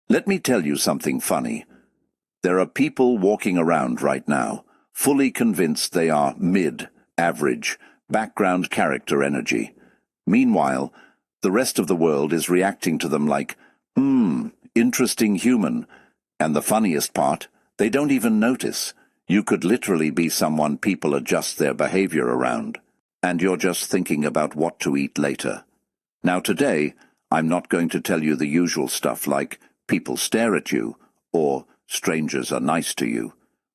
Let me tell you something funny. There are people walking around right now, fully convinced they are mid-average, background character energy. Meanwhile, the rest of the world is reacting to them like, interesting human. And the funniest part, they don't even notice. You could literally be someone people adjust their behavior around, and you're just thinking about what to eat later. Now today, I'm not going to tell you the usual stuff like people stare at you, or strangers are nice to you.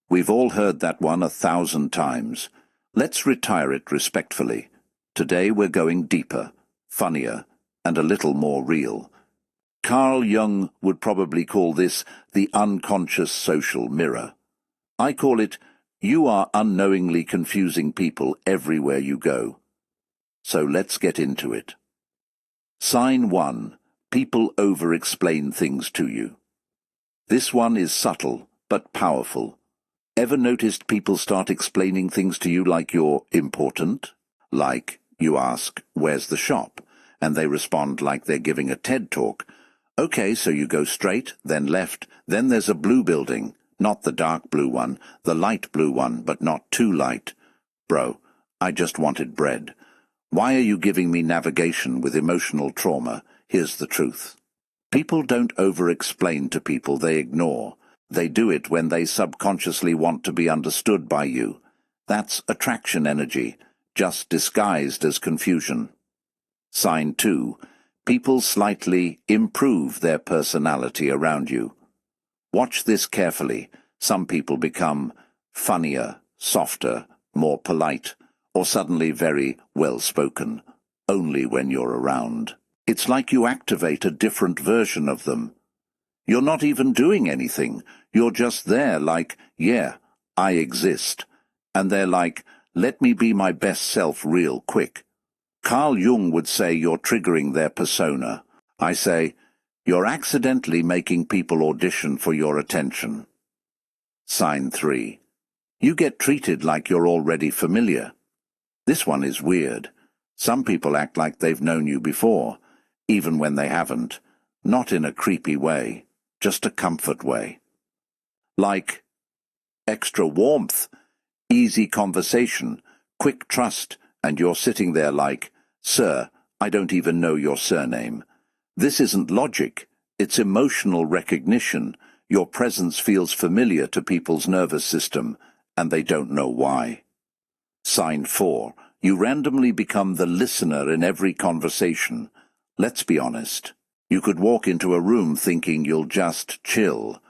We've all heard that one 1,000 times. Let's retire it respectfully. Today we're going deeper, funnier, and a little more real. Carl Jung would probably call this the unconscious social mirror. I call it, you are unknowingly confusing people everywhere you go. So let's get into it. Sign 1. People over-explain things to you. This one is subtle, but powerful. Ever noticed people start explaining things to you like you're important? Like, you ask, where's the shop? And they respond like they're giving a TED talk. Okay, so you go straight, then left, then there's a blue building. Not the dark blue one, the light blue one, but not too light. Bro, I just wanted bread. Why are you giving me navigation with emotional trauma? Here's the truth. People don't over-explain to people they ignore. They do it when they subconsciously want to be understood by you. That's attraction energy, just disguised as confusion. Sign 2. People slightly improve their personality around you. Watch this carefully. Some people become funnier, softer, more polite, or suddenly very well-spoken, only when you're around. It's like you activate a different version of them. You're not even doing anything. You're just there like, yeah, I exist. And they're like, let me be my best self real quick. Carl Jung would say you're triggering their persona. I say, you're accidentally making people audition for your attention. Sign 3. You get treated like you're already familiar. This one is weird. Some people act like they've known you before, even when they haven't. Not in a creepy way, just a comfort way. Like extra warmth, easy conversation, quick trust, and you're sitting there like, sir, I don't even know your surname. This isn't logic, it's emotional recognition. Your presence feels familiar to people's nervous system, and they don't know why. Sign 4. You randomly become the listener in every conversation. Let's be honest. You could walk into a room thinking you'll just chill.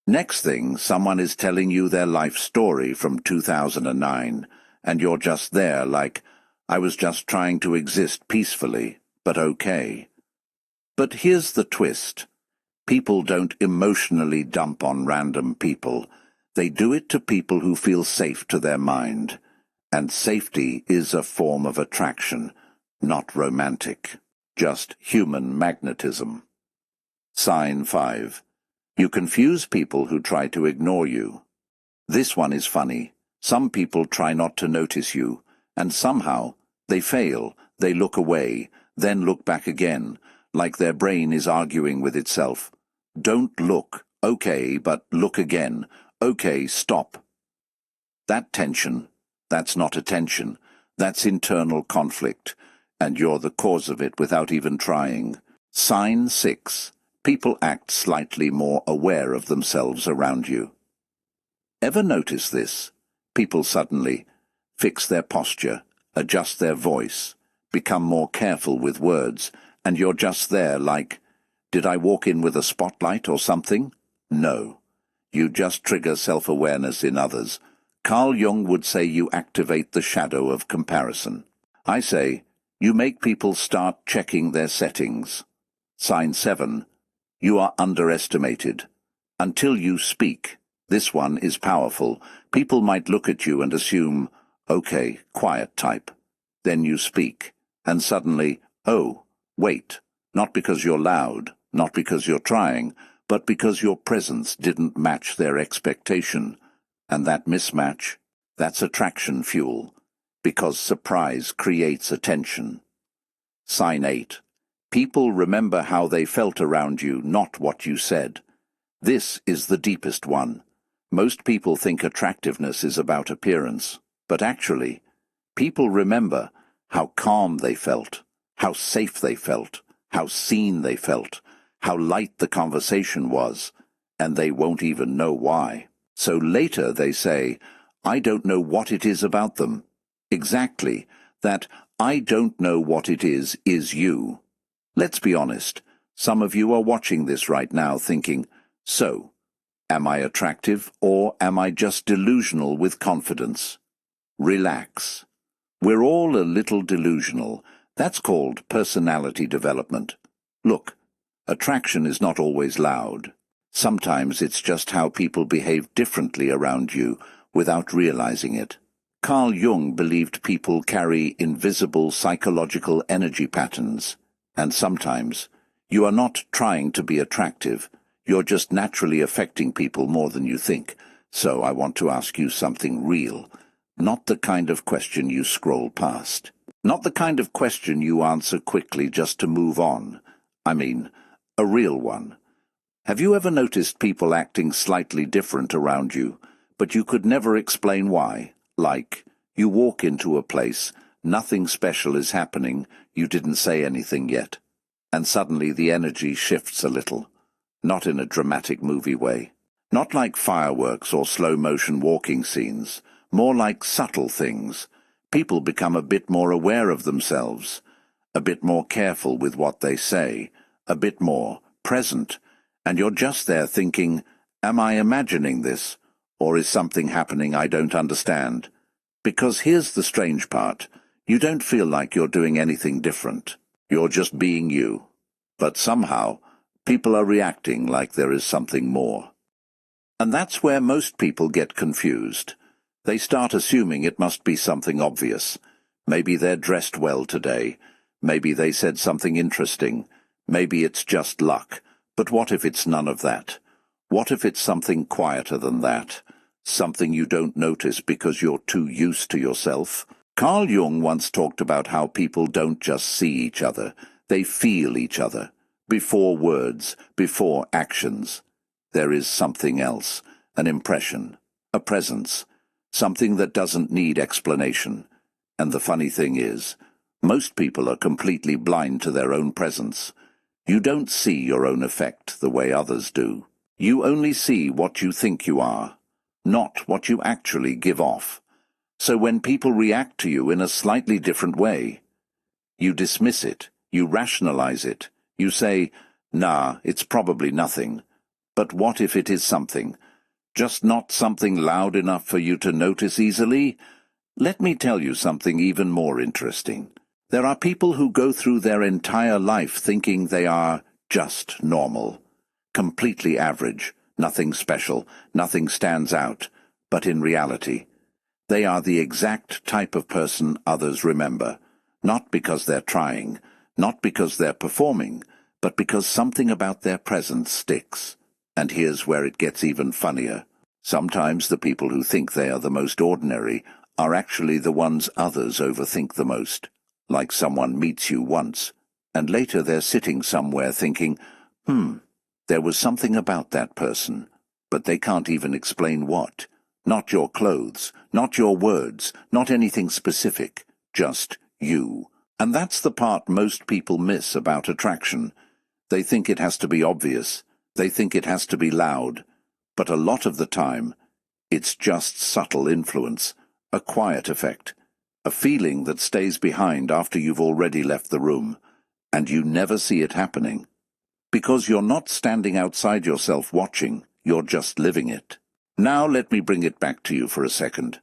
Next thing, someone is telling you their life story from 2009, and you're just there like, I was just trying to exist peacefully, but okay. But here's the twist. People don't emotionally dump on random people. They do it to people who feel safe to their mind. And safety is a form of attraction, not romantic, just human magnetism. Sign 5. You confuse people who try to ignore you. This one is funny. Some people try not to notice you, and somehow they fail. They look away, then look back again, like their brain is arguing with itself. Don't look, okay, but look again. Okay, stop. That tension, that's not attention. That's internal conflict, and you're the cause of it without even trying. Sign 6. People act slightly more aware of themselves around you. Ever notice this? People suddenly fix their posture, adjust their voice, become more careful with words, and you're just there like, did I walk in with a spotlight or something? No. You just trigger self-awareness in others. Carl Jung would say you activate the shadow of comparison. I say, you make people start checking their settings. Sign 7. You are underestimated. Until you speak. This one is powerful. People might look at you and assume, okay, quiet type. Then you speak, and suddenly, oh, wait, not because you're loud, not because you're trying, but because your presence didn't match their expectation. And that mismatch, that's attraction fuel, because surprise creates attention. Sign 8. People remember how they felt around you, not what you said. This is the deepest one. Most people think attractiveness is about appearance, but actually, people remember how calm they felt, how safe they felt, how seen they felt, how light the conversation was, and they won't even know why. So later they say, I don't know what it is about them. Exactly, that I don't know what it is you. Let's be honest, some of you are watching this right now thinking, so, am I attractive or am I just delusional with confidence? Relax. We're all a little delusional. That's called personality development. Look, attraction is not always loud. Sometimes it's just how people behave differently around you without realizing it. Carl Jung believed people carry invisible psychological energy patterns, and sometimes you are not trying to be attractive. You're just naturally affecting people more than you think. So I want to ask you something real. Not the kind of question you scroll past. Not the kind of question you answer quickly just to move on. I mean, a real one. Have you ever noticed people acting slightly different around you, but you could never explain why? Like, you walk into a place, nothing special is happening, you didn't say anything yet, and suddenly the energy shifts a little. Not in a dramatic movie way. Not like fireworks or slow-motion walking scenes. More like subtle things. People become a bit more aware of themselves, a bit more careful with what they say, a bit more present, and you're just there thinking, am I imagining this, or is something happening I don't understand? Because here's the strange part. You don't feel like you're doing anything different. You're just being you. But somehow, people are reacting like there is something more. And that's where most people get confused. They start assuming it must be something obvious. Maybe they're dressed well today. Maybe they said something interesting. Maybe it's just luck. But what if it's none of that? What if it's something quieter than that? Something you don't notice because you're too used to yourself? Carl Jung once talked about how people don't just see each other. They feel each other. Before words, before actions. There is something else, an impression, a presence, something that doesn't need explanation. And the funny thing is, most people are completely blind to their own presence. You don't see your own effect the way others do. You only see what you think you are, not what you actually give off. So when people react to you in a slightly different way, you dismiss it, you rationalize it, you say, nah, it's probably nothing. But what if it is something? Just not something loud enough for you to notice easily? Let me tell you something even more interesting. There are people who go through their entire life thinking they are just normal, completely average, nothing special, nothing stands out, but in reality, they are the exact type of person others remember, not because they're trying, not because they're performing, but because something about their presence sticks. And here's where it gets even funnier. Sometimes the people who think they are the most ordinary are actually the ones others overthink the most. Like someone meets you once, and later they're sitting somewhere thinking, there was something about that person, but they can't even explain what. Not your clothes, not your words, not anything specific, just you. And that's the part most people miss about attraction. They think it has to be obvious. They think it has to be loud, but a lot of the time, it's just subtle influence, a quiet effect, a feeling that stays behind after you've already left the room, and you never see it happening. Because you're not standing outside yourself watching, you're just living it. Now let me bring it back to you for a second,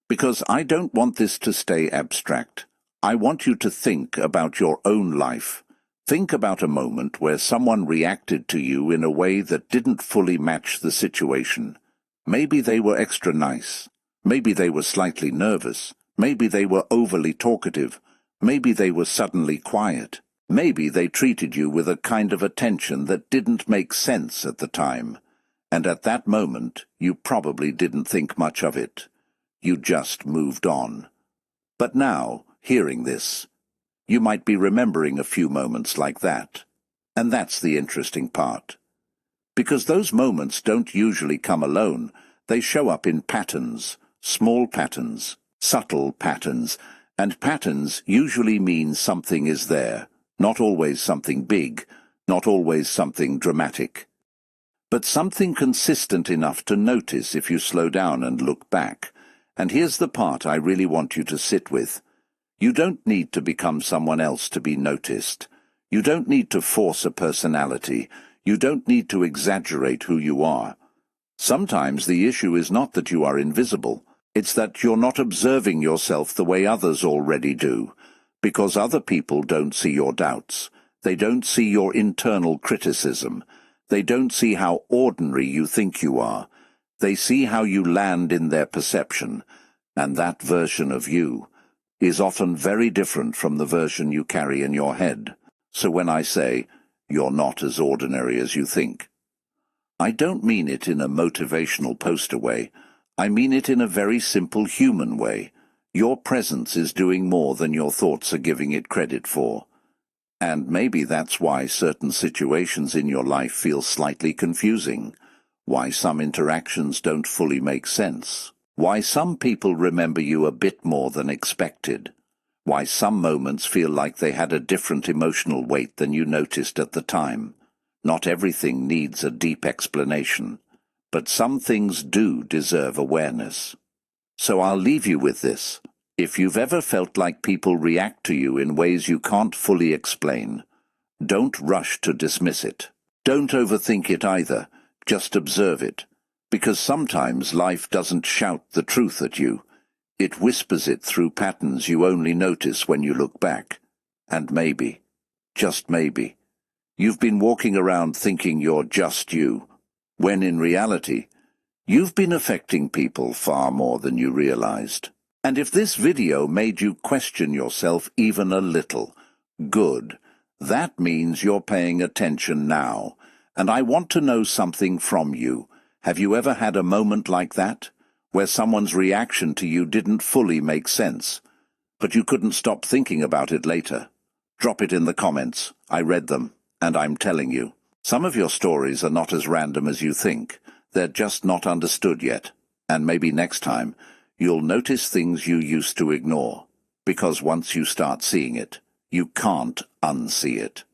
because I don't want this to stay abstract. I want you to think about your own life. Think about a moment where someone reacted to you in a way that didn't fully match the situation. Maybe they were extra nice. Maybe they were slightly nervous. Maybe they were overly talkative. Maybe they were suddenly quiet. Maybe they treated you with a kind of attention that didn't make sense at the time. And at that moment, you probably didn't think much of it. You just moved on. But now, hearing this, You might be remembering a few moments like that. And that's the interesting part. Because those moments don't usually come alone, they show up in patterns, small patterns, subtle patterns, and patterns usually mean something is there, not always something big, not always something dramatic, but something consistent enough to notice if you slow down and look back. And here's the part I really want you to sit with. You don't need to become someone else to be noticed. You don't need to force a personality. You don't need to exaggerate who you are. Sometimes the issue is not that you are invisible. It's that you're not observing yourself the way others already do, because other people don't see your doubts. They don't see your internal criticism. They don't see how ordinary you think you are. They see how you land in their perception, and that version of you is often very different from the version you carry in your head. So when I say, you're not as ordinary as you think, I don't mean it in a motivational poster way. I mean it in a very simple human way. Your presence is doing more than your thoughts are giving it credit for. And maybe that's why certain situations in your life feel slightly confusing, why some interactions don't fully make sense, why some people remember you a bit more than expected, why some moments feel like they had a different emotional weight than you noticed at the time. Not everything needs a deep explanation, but some things do deserve awareness. So I'll leave you with this. If you've ever felt like people react to you in ways you can't fully explain, don't rush to dismiss it. Don't overthink it either. Just observe it. Because sometimes life doesn't shout the truth at you. It whispers it through patterns you only notice when you look back. And maybe, just maybe, you've been walking around thinking you're just you, when in reality, you've been affecting people far more than you realized. And if this video made you question yourself even a little, good. That means you're paying attention now. And I want to know something from you. Have you ever had a moment like that, where someone's reaction to you didn't fully make sense, but you couldn't stop thinking about it later? Drop it in the comments. I read them, and I'm telling you, some of your stories are not as random as you think. They're just not understood yet. And maybe next time, you'll notice things you used to ignore, because once you start seeing it, you can't unsee it.